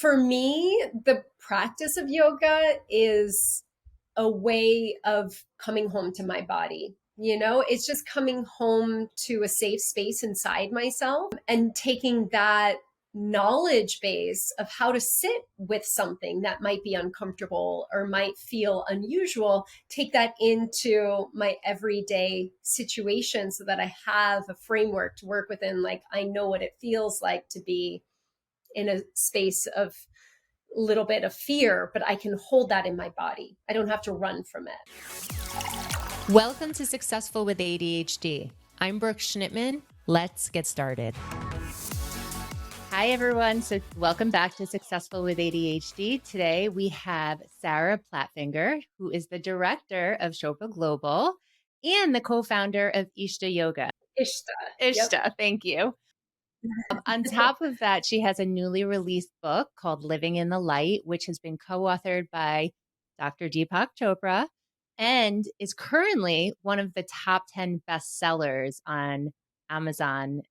For me, the practice of yoga is a way of coming home to my body. It's just coming home to a safe space inside myself and taking that knowledge base of how to sit with something that might be uncomfortable or might feel unusual, take that into my everyday situation so that I have a framework to work within. Like, I know what it feels like to be in a space of little bit of fear, but I can hold that in my body. I don't have to run from it. Welcome to Successful with ADHD. I'm Brooke Schnittman. Let's get started. Hi, everyone. So welcome back to Successful with ADHD. Today, we have Sarah Platt-Finger, who is the director of Shoppa Global and the co-founder of Ishta Yoga. Yep. Thank you. On top of that, she has a newly released book called Living in the Light, which has been co-authored by Dr. Deepak Chopra and is currently one of the top 10 bestsellers on Amazon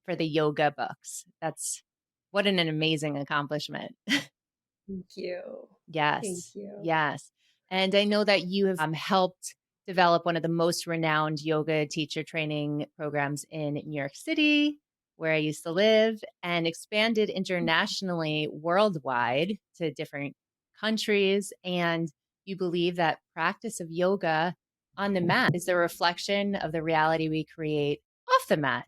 for the yoga books. That's what an amazing accomplishment. Thank you. Yes. Thank you. Yes. And I know that you have helped develop one of the most renowned yoga teacher training programs in New York City, where I used to live, and expanded internationally worldwide to different countries. And you believe that practice of yoga on the mat is the reflection of the reality we create off the mat.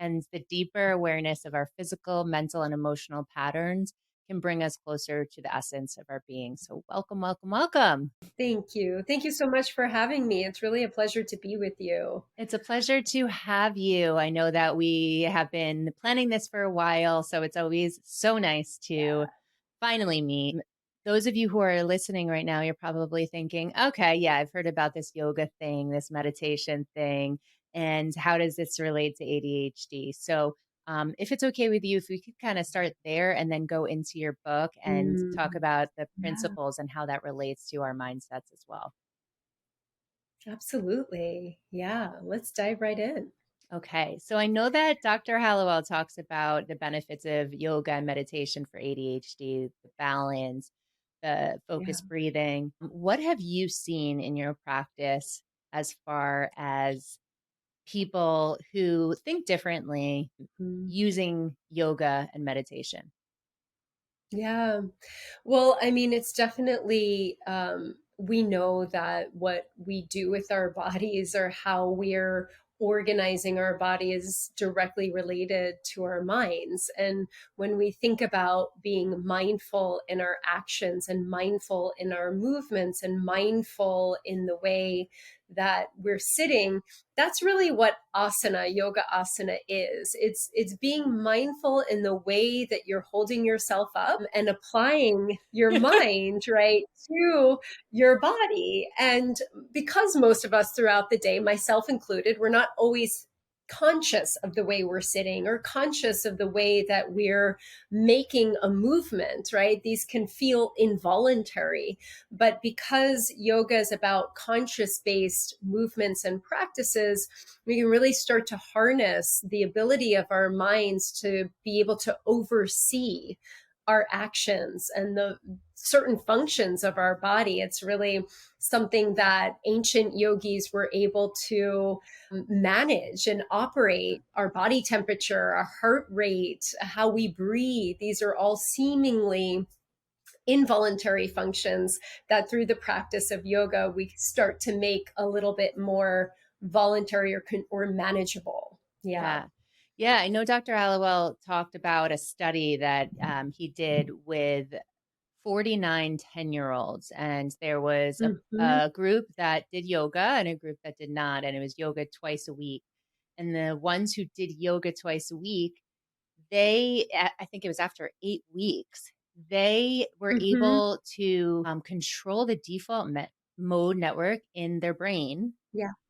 And the deeper awareness of our physical, mental, and emotional patterns can bring us closer to the essence of our being. So welcome, welcome, welcome. Thank you. Thank you so much for having me. It's really a pleasure to be with you. It's a pleasure to have you. I know that we have been planning this for a while, so it's always so nice to finally meet. Those of you who are listening right now, you're probably thinking, okay, yeah, I've heard about this yoga thing, this meditation thing, and how does this relate to ADHD? So if it's okay with you, if we could kind of start there and then go into your book and talk about the principles and how that relates to our mindsets as well. Absolutely. Yeah. Let's dive right in. Okay. So I know that Dr. Hallowell talks about the benefits of yoga and meditation for ADHD, the balance, the focused breathing. What have you seen in your practice as far as people who think differently using yoga and meditation? Yeah. Well, I mean, it's definitely, we know that what we do with our bodies or how we're organizing our body is directly related to our minds. And when we think about being mindful in our actions and mindful in our movements and mindful in the way that we're sitting, that's really what yoga asana is. It's being mindful in the way that you're holding yourself up and applying your mind, right, to your body. And because most of us throughout the day, myself included, we're not always conscious of the way we're sitting or conscious of the way that we're making a movement, right? These can feel involuntary, but because yoga is about conscious based movements and practices, we can really start to harness the ability of our minds to be able to oversee our actions and the certain functions of our body. It's really something that ancient yogis were able to manage and operate. Our body temperature, our heart rate, how we breathe. These are all seemingly involuntary functions that through the practice of yoga, we start to make a little bit more voluntary or manageable. Yeah. Yeah, I know Dr. Hallowell talked about a study that he did with 49 10-year-olds. And there was a group that did yoga and a group that did not. And it was yoga twice a week. And the ones who did yoga twice a week, I think it was after 8 weeks, they were able to control the default mode network in their brain,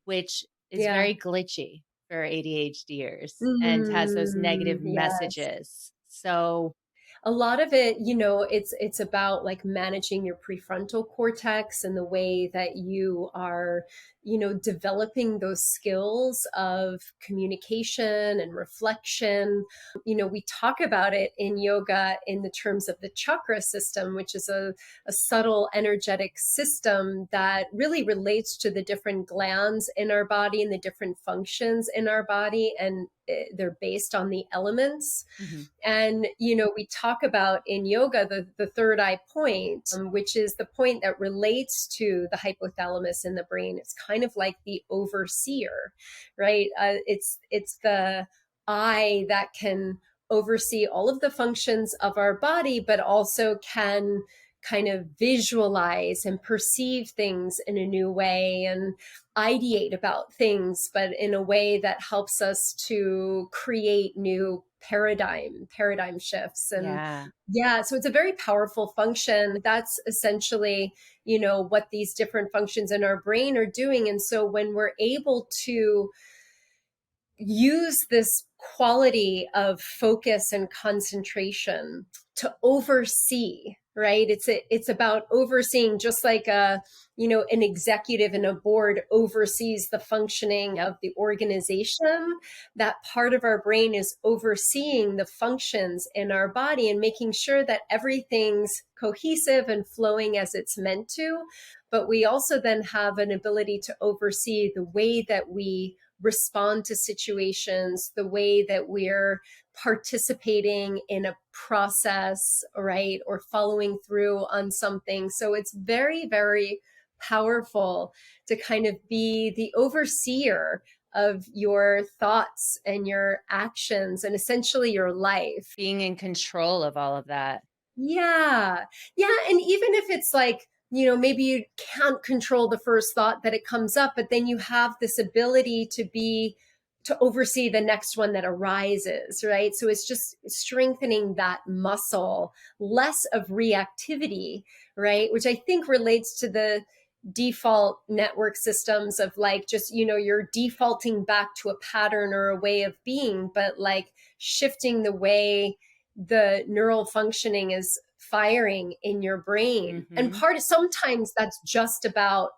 which is very glitchy for ADHDers and has those negative messages. So a lot of it, it's about like managing your prefrontal cortex and the way that you are, developing those skills of communication and reflection. We talk about it in yoga in the terms of the chakra system, which is a subtle energetic system that really relates to the different glands in our body and the different functions in our body. And they're based on the elements. Mm-hmm. And, we talk about in yoga the third eye point, which is the point that relates to the hypothalamus in the brain. It's kind of like the overseer, right? It's the eye that can oversee all of the functions of our body, but also can kind of visualize and perceive things in a new way and ideate about things, but in a way that helps us to create new paradigm shifts. And Yeah. yeah, so it's a very powerful function. That's essentially, what these different functions in our brain are doing. And so when we're able to use this quality of focus and concentration to oversee, right? It's about overseeing, just like an executive in a board oversees the functioning Yep. of the organization. That part of our brain is overseeing the functions in our body and making sure that everything's cohesive and flowing as it's meant to. But we also then have an ability to oversee the way that we respond to situations, the way that we're participating in a process, right? Or following through on something. So it's very, very powerful to kind of be the overseer of your thoughts and your actions and essentially your life. Being in control of all of that. Yeah. Yeah. And even if it's like, maybe you can't control the first thought that it comes up, but then you have this ability to oversee the next one that arises, right? So it's just strengthening that muscle, less of reactivity, right? Which I think relates to the default network systems of like just, you're defaulting back to a pattern or a way of being, but like shifting the way the neural functioning is firing in your brain. And Mm-hmm. sometimes that's just about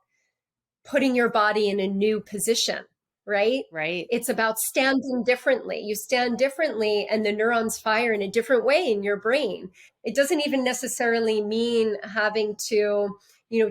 putting your body in a new position, right? Right. It's about standing differently. You stand differently and the neurons fire in a different way in your brain. It doesn't even necessarily mean having to,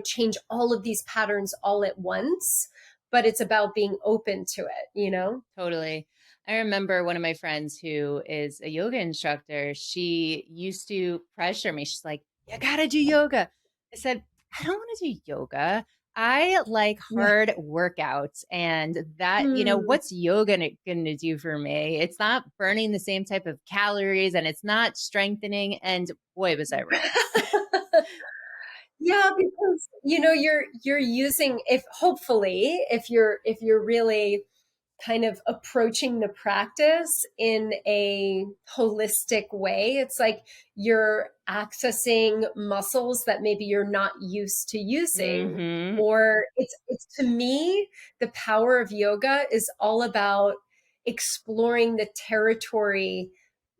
change all of these patterns all at once, but it's about being open to it. Totally. I remember one of my friends who is a yoga instructor. She used to pressure me. She's like, "You got to do yoga." I said, "I don't want to do yoga. I like Yeah. hard workouts. And that, Hmm. what's yoga going to do for me? It's not burning the same type of calories and it's not strengthening." And boy, was I wrong. Yeah, because you're using, if hopefully if you're really kind of approaching the practice in a holistic way, it's like you're accessing muscles that maybe you're not used to using. Mm-hmm. Or it's to me, the power of yoga is all about exploring the territory,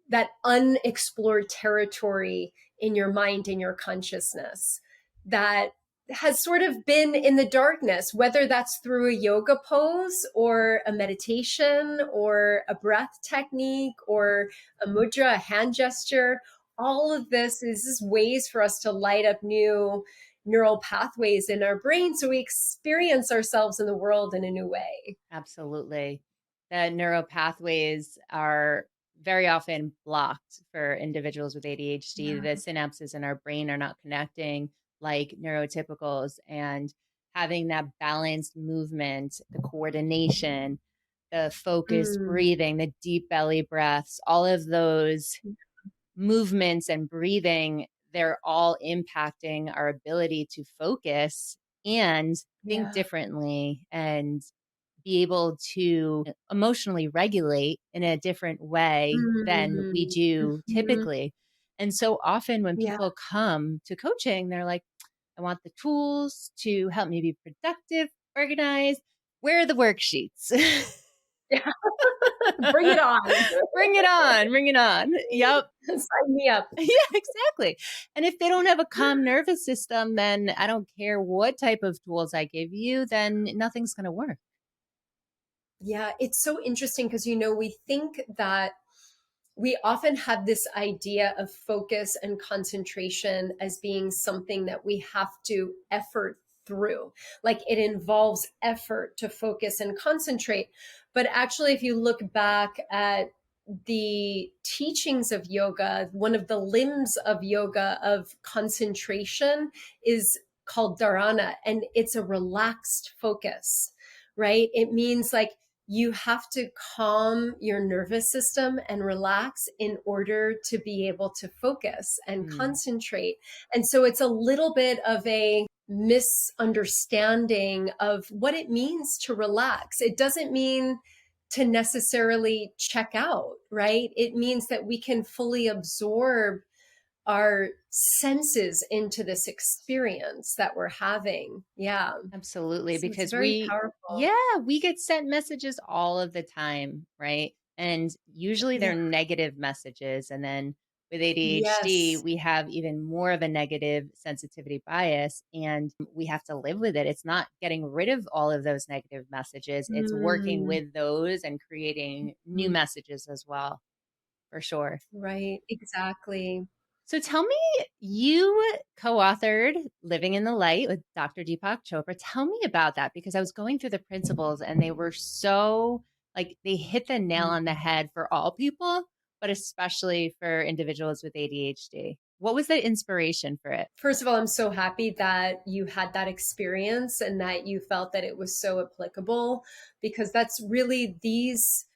that unexplored territory in your mind, in your consciousness, that has sort of been in the darkness, whether that's through a yoga pose or a meditation or a breath technique or a mudra, a hand gesture. All of this is just ways for us to light up new neural pathways in our brain so we experience ourselves in the world in a new way. Absolutely. The neural pathways are very often blocked for individuals with ADHD. The Yeah. synapses in our brain are not connecting like neurotypicals, and having that balanced movement, the coordination, the focused Mm. breathing, the deep belly breaths, all of those movements and breathing, they're all impacting our ability to focus and think Yeah. differently and be able to emotionally regulate in a different way than we Mm. do Mhm. typically. And so often when Yeah. people come to coaching, they're like, "I want the tools to help me be productive, organized. Where are the worksheets?" Yeah. Bring it on. Bring it on. Bring it on. Yep. Sign me up. Yeah, exactly. And if they don't have a calm nervous system, then I don't care what type of tools I give you, then nothing's going to work. Yeah, it's so interesting because, we think that we often have this idea of focus and concentration as being something that we have to effort through. Like it involves effort to focus and concentrate. But actually, if you look back at the teachings of yoga, one of the limbs of yoga of concentration is called dharana, and it's a relaxed focus, right? It means like you have to calm your nervous system and relax in order to be able to focus and Mm, concentrate. And so it's a little bit of a misunderstanding of what it means to relax. It doesn't mean to necessarily check out, right? It means that we can fully absorb our senses into this experience that we're having. Yeah. absolutely. So it's Because very powerful. we get sent messages all of the time, right? And usually Yeah. they're negative messages. And then with ADHD, Yes. we have even more of a negative sensitivity bias and we have to live with it. It's not getting rid of all of those negative messages, it's working Mm. with those and creating new Mm. messages as well, for sure. Right, exactly. So tell me, you co-authored Living in the Light with Dr. Deepak Chopra. Tell me about that because I was going through the principles and they were so like they hit the nail on the Mm. head for all people, but especially for individuals with ADHD. What was the inspiration for it? First of all, I'm so happy that you had that experience and that you felt that it was so applicable because that's really these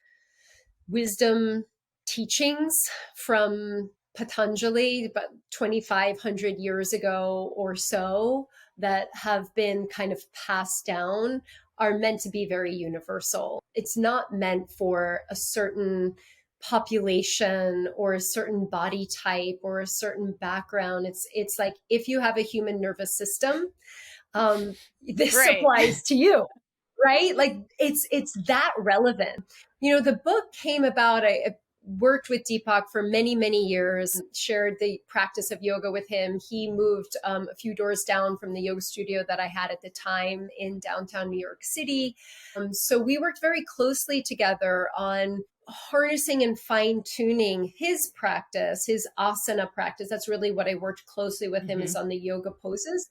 wisdom teachings from Patanjali about 2,500 years ago or so that have been kind of passed down are meant to be very universal. It's not meant for a certain population or a certain body type or a certain background. It's like if you have a human nervous system, this Right. applies to you, right? Like it's that relevant. The book came about. I worked with Deepak for many, many years, shared the practice of yoga with him. He moved a few doors down from the yoga studio that I had at the time in downtown New York City. So we worked very closely together on harnessing and fine tuning his practice, his asana practice. That's really what I worked closely with him Hmm. is on the yoga poses,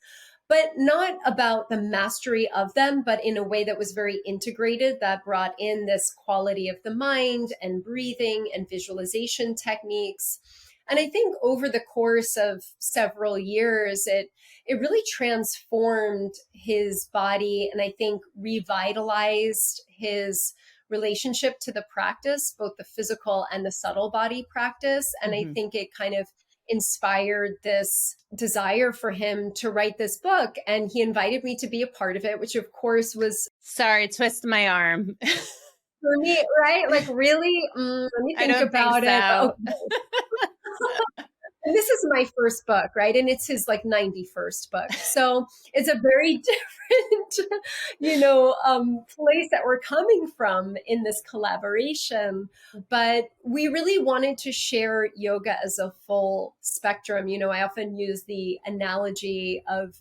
but not about the mastery of them, but in a way that was very integrated, that brought in this quality of the mind and breathing and visualization techniques. And I think over the course of several years, it really transformed his body and I think revitalized his relationship to the practice, both the physical and the subtle body practice. And I Hmm. think it kind of inspired this desire for him to write this book. And he invited me to be a part of it, which of course was Sorry, twist my arm. for me, right? Like, really? Let me I think don't think about it. But so. okay. And this is my first book, right? And it's his like 91st book. So it's a very different, place that we're coming from in this collaboration. But we really wanted to share yoga as a full spectrum. I often use the analogy of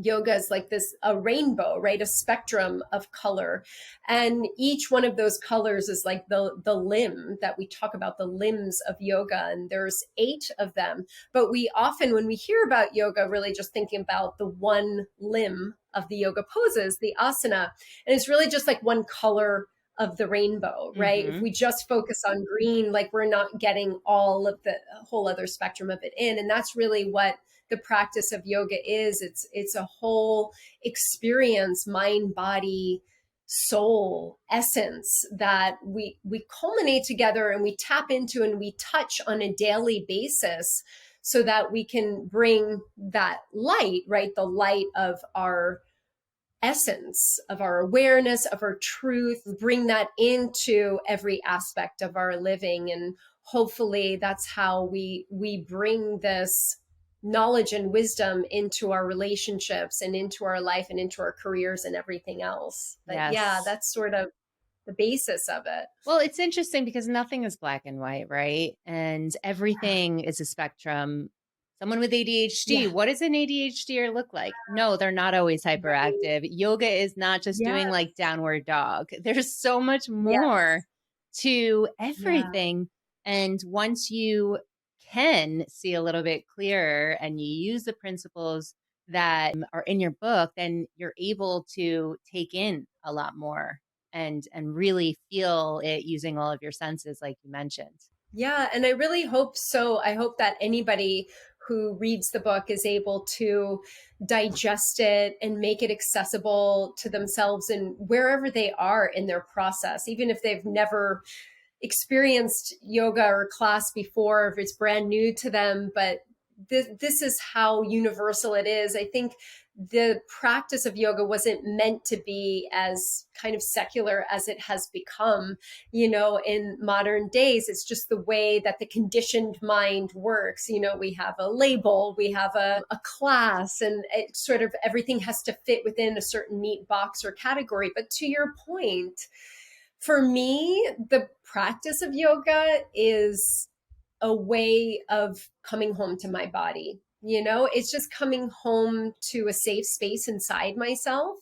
yoga is like this a rainbow, right? A spectrum of color, and each one of those colors is like the limb that we talk about, the limbs of yoga, and there's 8 of them. But we often when we hear about yoga really just thinking about the one limb of the yoga poses, the asana, and it's really just like one color of the rainbow, right? If Hmm. we just focus on green, like we're not getting all of the whole other spectrum of it in. And that's really what the practice of yoga is. It's a whole experience, mind, body, soul, essence that we culminate together and we tap into and we touch on a daily basis so that we can bring that light, right? The light of our essence, of our awareness, of our truth, bring that into every aspect of our living. And hopefully that's how we bring this knowledge and wisdom into our relationships and into our life and into our careers and everything else. But yeah, Yes. that's sort of the basis of it. Well, it's interesting because nothing is black and white, right? And everything is a spectrum. Someone with ADHD, Yeah. what does an ADHDer look like? No, they're not always Right. hyperactive. Yoga is not just Yeah. doing like downward dog. There's so much Yeah. more to Yeah. everything. And once you can see a little bit clearer and you use the principles that are in your book, then you're able to take in a lot more and really feel it using all of your senses like you mentioned. Yeah, and I really hope so. I hope that anybody who reads the book is able to digest it and make it accessible to themselves and wherever they are in their process, even if they've never experienced yoga or class before, if it's brand new to them, but this is how universal it is. I think the practice of yoga wasn't meant to be as kind of secular as it has become, in modern days. It's just the way that the conditioned mind works. We have a label, we have a class, and it sort of everything has to fit within a certain neat box or category. But to your point, for me, the practice of yoga is a way of coming home to my body. It's just coming home to a safe space inside myself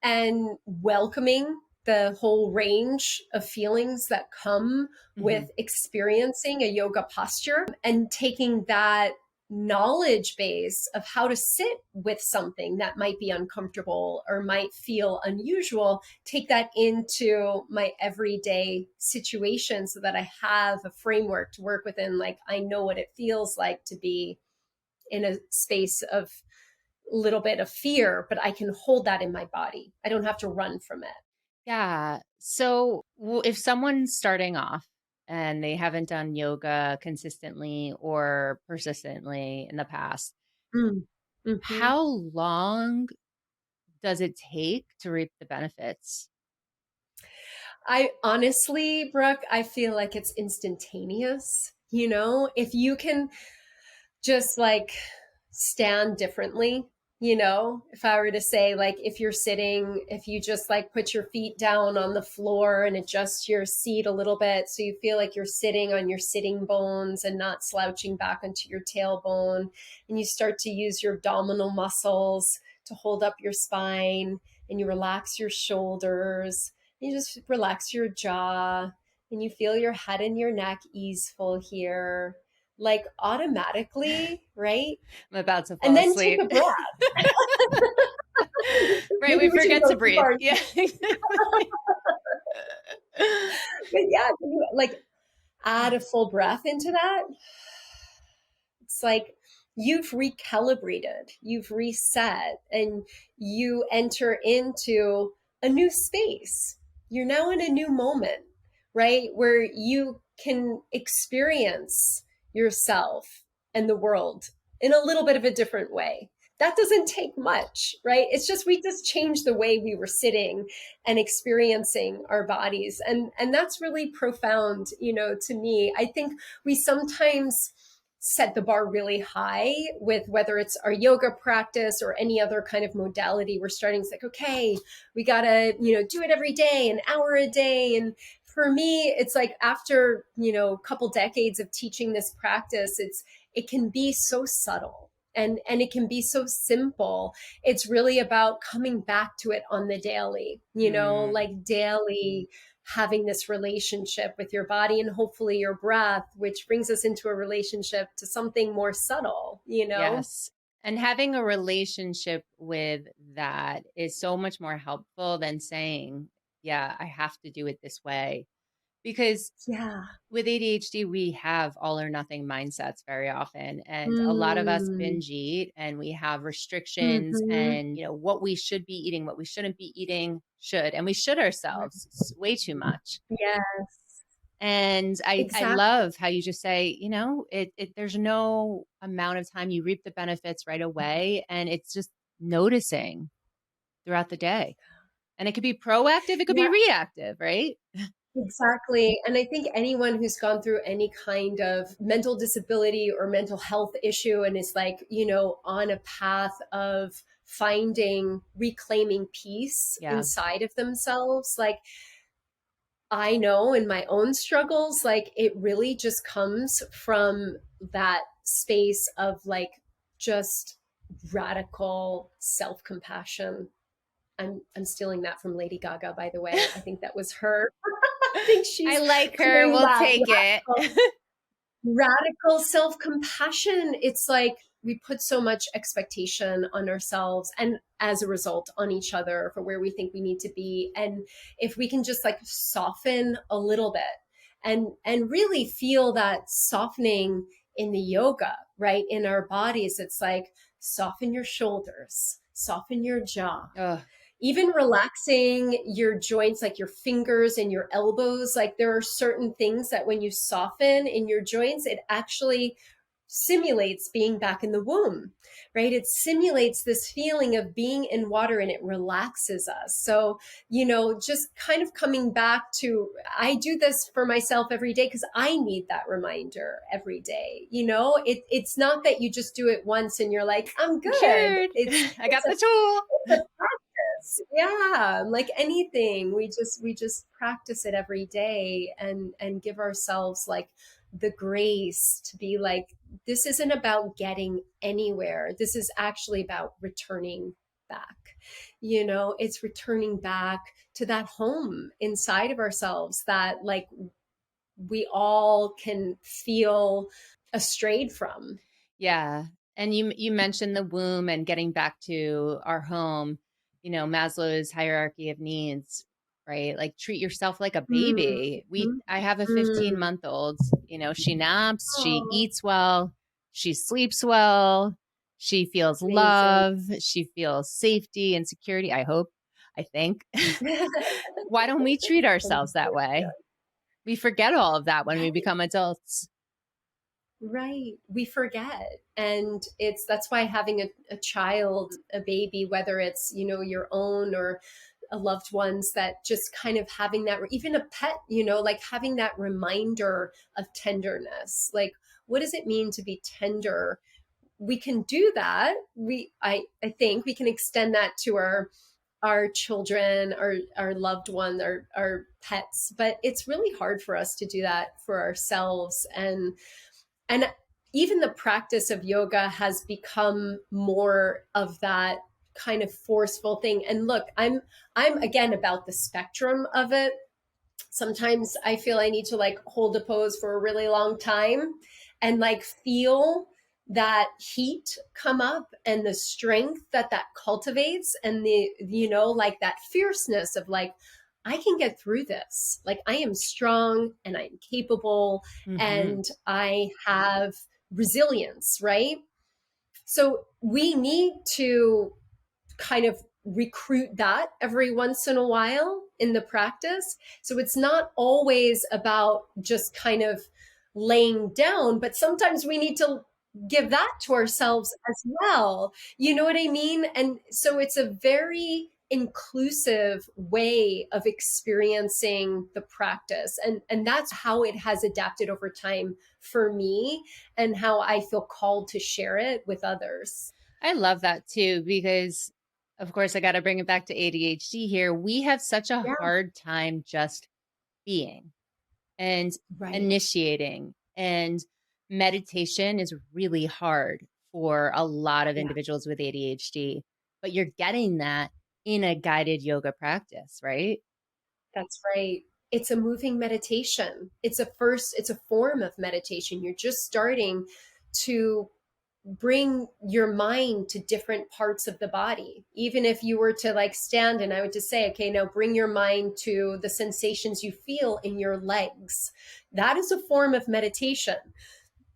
and welcoming the whole range of feelings that come with Hmm. experiencing a yoga posture and taking that knowledge base of how to sit with something that might be uncomfortable or might feel unusual, take that into my everyday situation so that I have a framework to work within. Like, I know what it feels like to be in a space of a little bit of fear, but I can hold that in my body. I don't have to run from it. Yeah. So if someone's starting off and they haven't done yoga consistently or persistently in the past, Mm. Hmm. how long does it take to reap the benefits? I honestly, Brooke, I feel like it's instantaneous. If you can just like stand differently. If I were to say, like, if you're sitting, if you just like put your feet down on the floor and adjust your seat a little bit so you feel like you're sitting on your sitting bones and not slouching back onto your tailbone, and you start to use your abdominal muscles to hold up your spine, and you relax your shoulders, and you just relax your jaw, and you feel your head and your neck easeful here, like automatically, right? I'm about to And fall then take asleep. a breath. Right. Maybe We we shouldn't forget go to too breathe. far. Yeah. But yeah, can you like add a full breath into that? It's like you've recalibrated, you've reset, and you enter into a new space. You're now in a new moment, right? Where you can experience yourself and the world in a little bit of a different way. That doesn't take much, right? It's just we just changed the way we were sitting and experiencing our bodies. And that's really profound, to me. I think we sometimes set the bar really high with whether it's our yoga practice or any other kind of modality we're starting. It's like, okay, we gotta do it every day, an hour a day. And for me, it's like after a couple decades of teaching this practice, it can be so subtle and it can be so simple. It's really about coming back to it on the daily, Mm, like daily having this relationship with your body and hopefully your breath, which brings us into a relationship to something more subtle. yes. And having a relationship with that is so much more helpful than saying, yeah, I have to do it this way. Because Yeah. with ADHD, we have all or nothing mindsets very often. And a lot of us Mm. binge eat and we have restrictions Hmm. and, what we should be eating, what we shouldn't be eating, should. And we should ourselves way too much. Yes, And I exactly. love how you just say, there's no amount of time you reap the benefits right away. And it's just noticing throughout the day. And it could be proactive, it could be Yeah, reactive, right? exactly. And I think anyone who's gone through any kind of mental disability or mental health issue and is like, on a path of finding, reclaiming peace Yeah. inside of themselves, like I know in my own struggles, like it really just comes from that space of like just radical self-compassion. I'm stealing that from Lady Gaga, by the way. I think that was her. I think I she's like her. coined We'll that take it. radical self-compassion. It's like we put so much expectation on ourselves and as a result on each other for where we think we need to be. And if we can just like soften a little bit and really feel that softening in the yoga, right? In our bodies, it's like soften your shoulders, soften your jaw, Oh, even relaxing your joints, like your fingers and your elbows. Like there are certain things that when you soften in your joints, it actually simulates being back in the womb, right? It simulates this feeling of being in water and it relaxes us. So, just kind of coming back to, I do this for myself every day because I need that reminder every day. It's not that you just do it once and you're like, I'm good. cured. It's, I it's got a the tool. it's a practice. Yeah, like anything, we just practice it every day and give ourselves like the grace to be like, this isn't about getting anywhere. This is actually about returning back. It's returning back to that home inside of ourselves that like we all can feel astrayed from. Yeah. And you mentioned the womb and getting back to our home, Maslow's hierarchy of needs, right? Like treat yourself like a baby. Mm-hmm. I have a Mm. 15-month-old, she naps, she Oh, eats well, she sleeps well, she feels amazing. love, she feels safety and security, I hope, I think. Why don't we treat ourselves that way? We forget all of that when we Right. become adults. Right. We forget. And that's why having a child, a baby, whether it's, your own or a loved one's, that just kind of having that, or even a pet, like having that reminder of tenderness. Like, what does it mean to be tender? We can do that. I think we can extend that to our children, our loved one, our pets, but it's really hard for us to do that for ourselves. And even the practice of yoga has become more of that kind of forceful thing. And look, I'm again about the spectrum of it. Sometimes I feel I need to like hold a pose for a really long time and like feel that heat come up and the strength that cultivates, and the like that fierceness of like, I can get through this. Like I am strong and I'm capable Mm-hmm. and I have resilience, right? So we need to kind of recruit that every once in a while in the practice. So it's not always about just kind of laying down, but sometimes we need to give that to ourselves as well. You know what I mean? And so it's a very inclusive way of experiencing the practice, and that's how it has adapted over time for me and how I feel called to share it with others. I love that too, because of course I got to bring it back to ADHD here. We have such a Yeah, hard time just being and right. initiating, and meditation is really hard for a lot of Yeah. individuals with ADHD, but you're getting that in a guided yoga practice, right? That's right. It's a moving meditation. It's a form of meditation. You're just starting to bring your mind to different parts of the body. Even if you were to like stand and I would just say, okay, now bring your mind to the sensations you feel in your legs. That is a form of meditation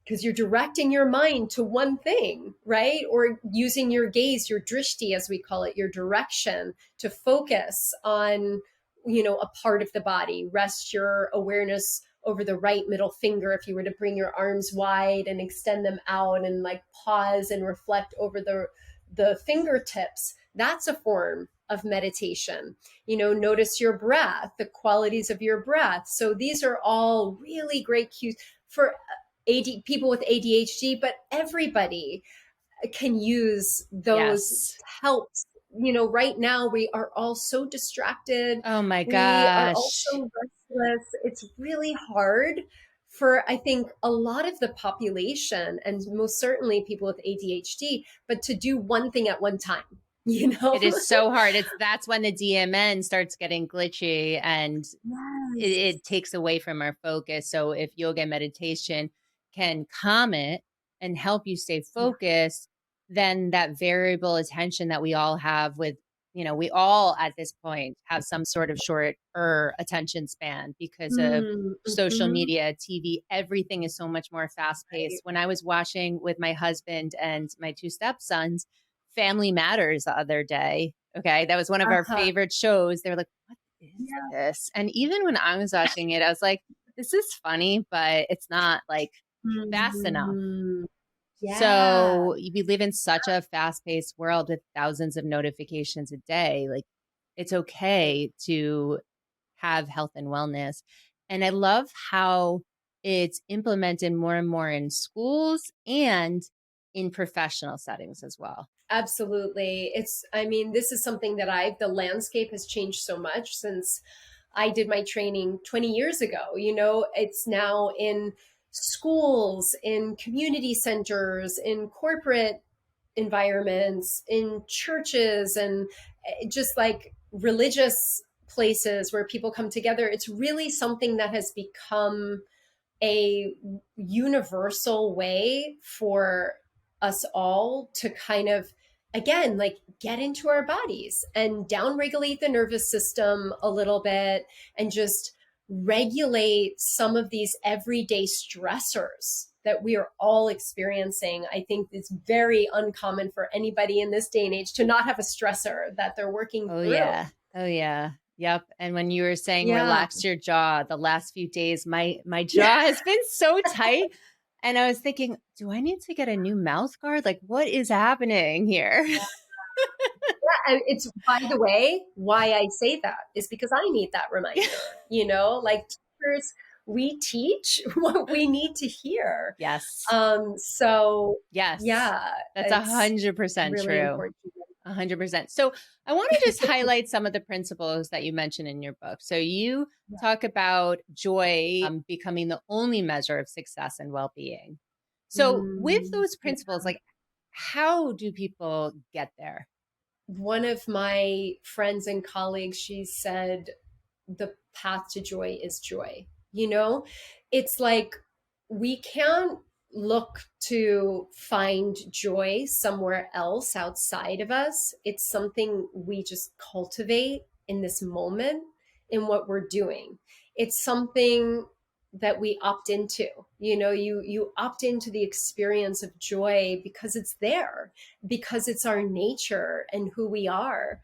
because you're directing your mind to one thing, right? Or using your gaze, your drishti, as we call it, your direction to focus on, a part of the body. Rest your awareness over the right middle finger if you were to bring your arms wide and extend them out and like pause and reflect over the fingertips. That's a form of meditation. Notice your breath, the qualities of your breath. So these are all really great cues for people with ADHD, but everybody can use those Yes. helps. Right now we are all so distracted. Oh my We are also gosh. ridiculous. It's really hard for, I think, a lot of the population, and most certainly people with ADHD, but to do one thing at one time, you know? It is so hard. That's when the DMN starts getting glitchy and Yes. it takes away from our focus. So if yoga and meditation can calm it and help you stay Yeah. focused, then that variable attention that we all have with, we all at this point have some sort of short or attention span because of Mm, social mhm. media, TV, everything is so much more fast Right. paced. When I was watching with my husband and my two stepsons, Family Matters the other day. Okay. That was one of our Uh-huh. favorite shows. They were like, what is Yeah. this? And even when I was watching it, I was like, this is funny, but it's not like fast enough. Mm, yeah. So we live in such a fast paced world with thousands of notifications a day. Like it's Right. okay to have health and wellness. And I love how it's implemented more and more in schools and in professional settings as well. Absolutely. I mean, this is something that the landscape has changed so much since I did my training 20 years ago. It's now in schools, in community centers, in corporate environments, in churches, and just like religious places where people come together. It's really something that has become a universal way for us all to kind of, again, like get into our bodies and downregulate the nervous system a little bit and just regulate some of these everyday stressors that we are all experiencing. I think it's very uncommon for anybody in this day and age to not have a stressor that they're working Oh through. yeah. Oh yeah. Yep. And when you were saying Yeah. relax your jaw, the last few days my Yeah. jaw has been so tight and I was thinking, do I need to get a new mouth guard? Like what is happening here? And it's, by the way, why I say that is because I need that reminder, like teachers, we teach what we need to hear. Yes. So Yes. yeah, That's it's 100% really true. important. 100%. So I want to just highlight some of the principles that you mentioned in your book. So you Yeah. talk about joy becoming the only measure of success and well-being. So with Mm, those principles, like how do people get there? one of my friends and colleagues, she said, the path to joy is joy. You know, it's like we can't look to find joy somewhere else outside of us. It's something we just cultivate in this moment in what we're doing. It's something that we opt into. You opt into the experience of joy because it's there, because it's our nature and who we are.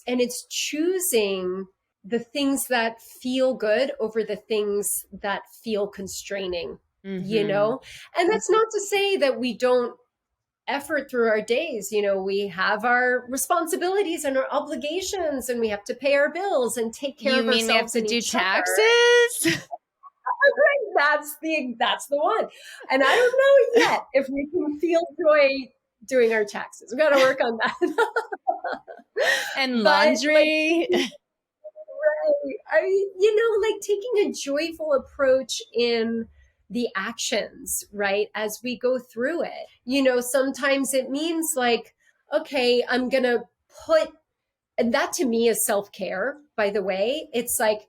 And it's choosing the things that feel good over the things that feel constraining, you Mm-hmm. know? And that's not to say that we don't effort through our days. We have our responsibilities and our obligations, and we have to pay our bills and take care You of mean we have ourselves to and do each other. taxes? That's the one. And I don't know yet if we can feel joy doing our taxes. We got to work on that. And But like laundry? like taking a joyful approach in the actions, right? As we go through it, sometimes it means like, okay, I'm going to put, and that to me is self care, by the way. It's like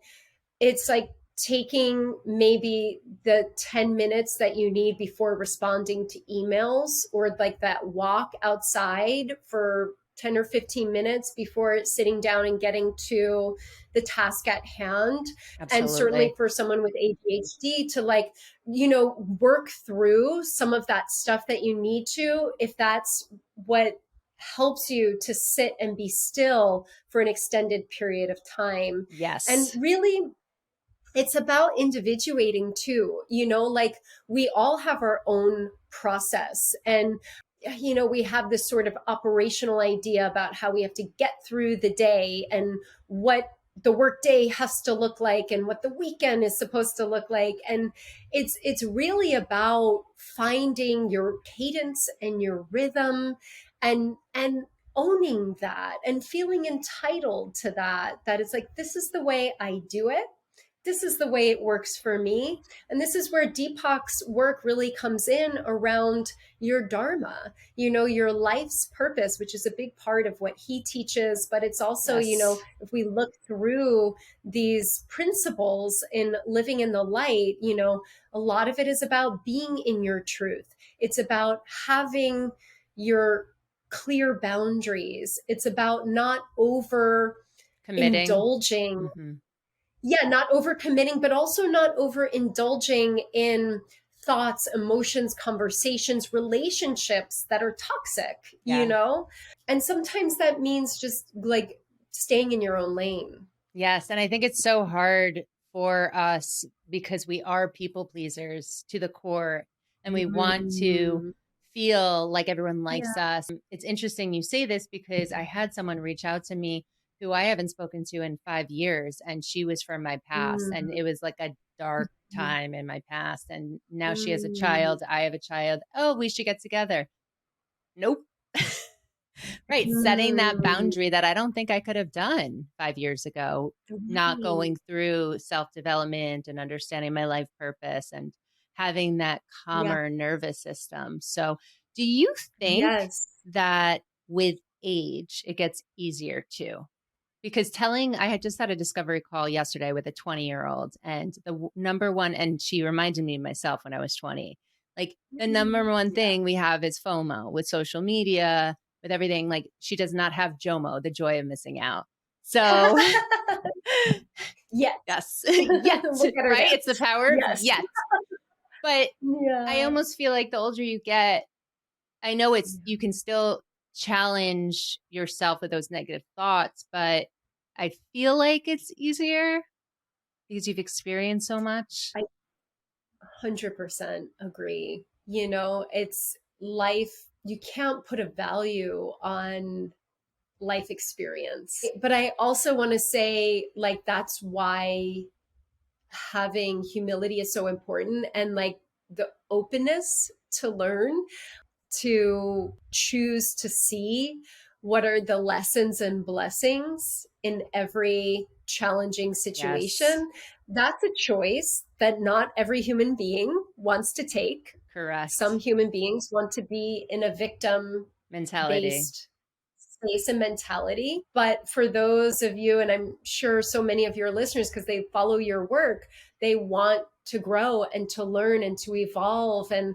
taking maybe the 10 minutes that you need before responding to emails, or like that walk outside for 10 or 15 minutes before sitting down and getting to the task at hand. And certainly Absolutely. for someone with ADHD to like, work through some of that stuff that you need to, if that's what helps you to sit and be still for an extended period of time. And Yes. really, it's about individuating too, like we all have our own process. And we have this sort of operational idea about how we have to get through the day and what the workday has to look like and what the weekend is supposed to look like. And it's really about finding your cadence and your rhythm, and owning that and feeling entitled to that it's like, this is the way I do it, this is the way it works for me. And this is where Deepak's work really comes in around your dharma, your life's purpose, which is a big part of what he teaches. But it's also, Yes. if we look through these principles in living in the light, a lot of it is about being in your truth. It's about having your clear boundaries. It's about not over Committing. indulging, Hmm. yeah, not overcommitting, but also not overindulging in thoughts, emotions, conversations, relationships that are toxic, Yeah. And sometimes that means just like staying in your own lane. Yes. And I think it's so hard for us because we are people pleasers to the core and we want to Mm, feel like everyone yeah. likes us. It's interesting you say this because I had someone reach out to me who I haven't spoken to in 5 years, and she was from my past. And Mm, it was like a dark mm, time in my past. And now she has a mm, child. I have a child. Oh, we should get together. Nope. Right. Setting that mm. boundary that I don't think I could have done 5 years ago, not Right. going through self development and understanding my life purpose and having that Yeah. calmer nervous system. So, do you think Yes. that with age, it gets easier too? Because I had just had a discovery call yesterday with a 20-year-old, and number one, and she reminded me of myself when I was 20. Like the number one Yeah. thing we have is FOMO with social media, with everything. Like she does not have JOMO, the joy of missing out. So, Yes. yes, yet, Look at her right? dance. It's the power of Yes. yet. But I Yeah. almost feel like the older you get, I know you can still challenge yourself with those negative thoughts, but I feel like it's easier because you've experienced so much. I 100% agree. It's life, you can't put a value on life experience. But I also want to say, like, that's why having humility is so important, and like the openness to learn, to choose to see what are the lessons and blessings in every challenging Yes, situation. That's a choice that not every human being wants to take. Some correct. human beings want to be in a victim Mentality. based space and mentality. But for those of you, and I'm sure so many of your listeners, because they follow your work, they want to grow and to learn and to evolve. And,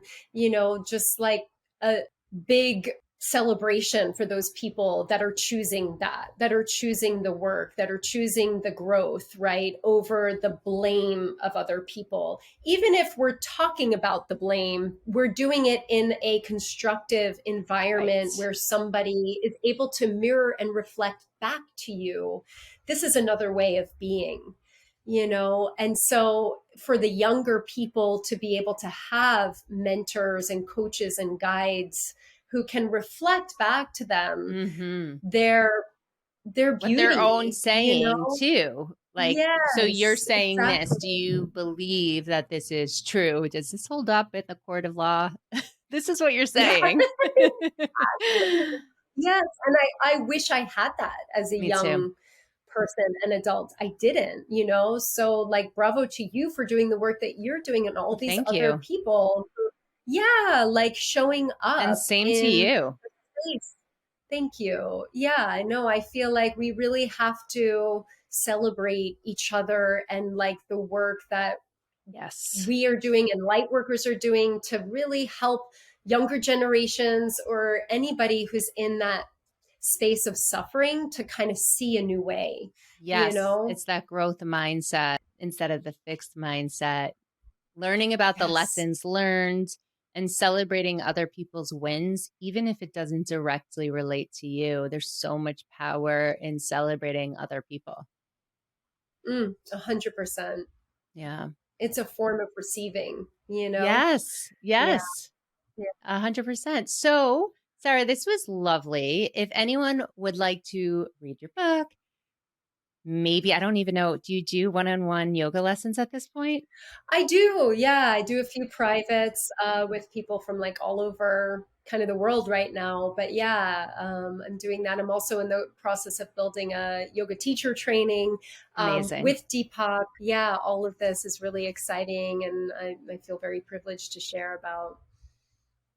just like a big celebration for those people that are choosing that are choosing the work, that are choosing the growth, right? Over the blame of other people. Even if we're talking about the blame, we're doing it in a constructive Right. environment where somebody is able to mirror and reflect back to you. This is another way of being. And so for the younger people to be able to have mentors and coaches and guides who can reflect back to them Mm-hmm. their their What their own beauty, saying too. Like, so you're Yes, saying this. Do exactly. you believe that this is true? Does this hold up in the court of law? This is what you're Yeah, saying. yes, and I wish I had that as a Me too. young person and adult. I didn't, so like bravo to you for doing the work that you're doing and all these Thank other you. people who, yeah, like showing And up same to in you. space. Thank you. Yeah, I know. I feel like we really have to celebrate each other and like the work that Yes. we are doing and light workers are doing to really help younger generations or anybody who's in that space of suffering to kind of see a new way, you Yes. know? It's that growth mindset instead of the fixed mindset. Learning about the Yes. lessons learned and celebrating other people's wins, even if it doesn't directly relate to you. There's so much power in celebrating other people. 100%. Yeah. It's a form of receiving. Yes. Yeah. Yes. 100%. So, Sarah, this was lovely. If anyone would like to read your book, maybe, I don't even know, do you do one on one yoga lessons at this point? I do. Yeah. I do a few privates with people from like all over kind of the world right now. But yeah, I'm doing that. I'm also in the process of building a yoga teacher training Amazing. with Deepak. Yeah, all of this is really exciting, and I feel very privileged to share about.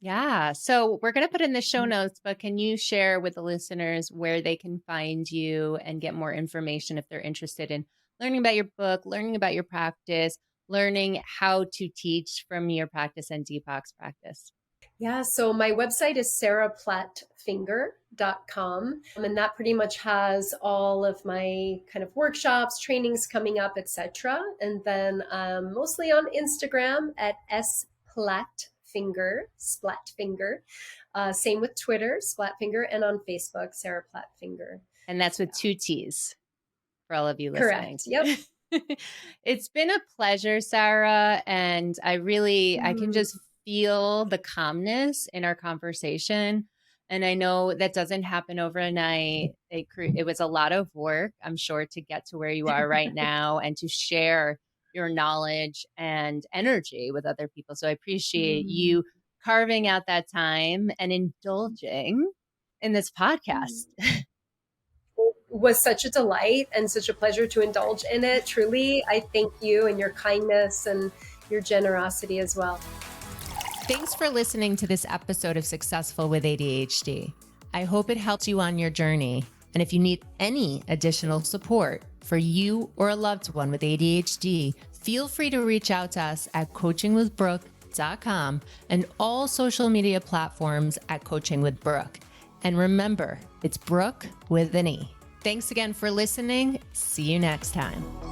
Yeah. So we're going to put in the show notes, but can you share with the listeners where they can find you and get more information if they're interested in learning about your book, learning about your practice, learning how to teach from your practice and Deepak's practice? Yeah, so my website is sarahplattfinger.com. And that pretty much has all of my kind of workshops, trainings coming up, etc. And then mostly on Instagram at splatfinger. Same with Twitter, splatfinger, and on Facebook, Sarah Platt-Finger. And that's with Yeah. 2 T's for all of you listening. Correct. Yep. It's been a pleasure, Sarah. And I can Mm. just feel the calmness in our conversation. And I know that doesn't happen overnight. It was a lot of work, I'm sure, to get to where you are right now and to share your knowledge and energy with other people. So I appreciate Mm. you carving out that time and indulging in this podcast. Was such a delight and such a pleasure to indulge in it. Truly, I thank you and your kindness and your generosity as well. Thanks for listening to this episode of Successful with ADHD. I hope it helped you on your journey. And if you need any additional support for you or a loved one with ADHD, feel free to reach out to us at coachingwithbrooke.com and all social media platforms at Coaching with Brooke. And remember, it's Brooke with an E. Thanks again for listening. See you next time.